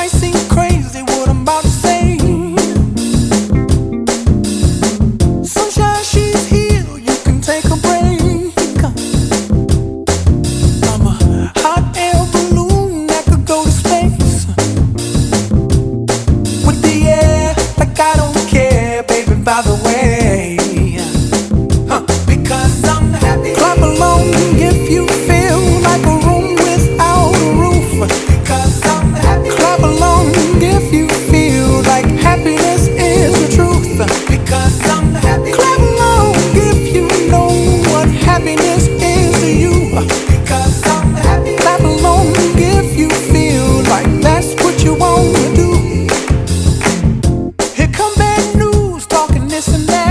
might seem crazy what I'm about to say. Sunshine, she's here, you can take a break. I'm a hot air balloon that could go to space with the air, like I don't care, baby, by the way. Because I'm happy. Clap along if you feel like a room without a roof. Because I'm happy. Clap along if you feel like happiness is the truth. Because I'm happy. Clap along if you know what happiness is to you. Because I'm happy. Clap along if you feel like that's what you want to do. Here come bad news, talking this and that.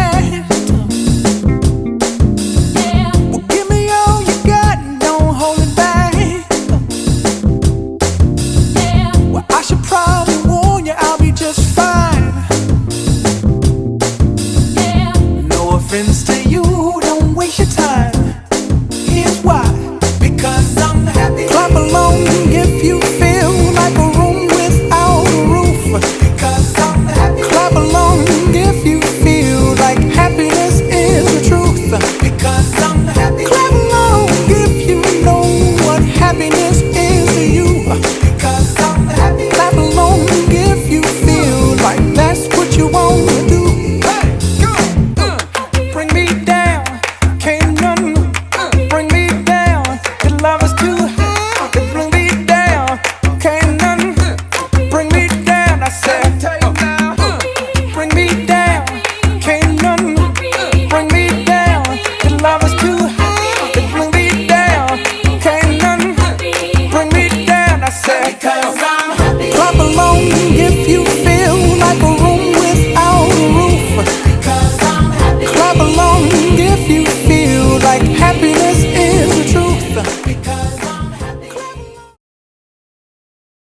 Friends to you, don't waste your time. Here's why. Because I'm happy. Clap along if you feel like a room without a roof. Because I'm happy. Clap along if you feel like happiness is the truth. Because I'm happy. Clap along if you know what happiness is to you. Because I'm happy. Clap along if you feel like that's what you want to do. Bring me down, can't none bring me down. Your love is too high. Bring me down, can't none bring me down. I said, bring me down, can't none bring me down. Your love is too high. Bring me down, can't none bring me down. I said, because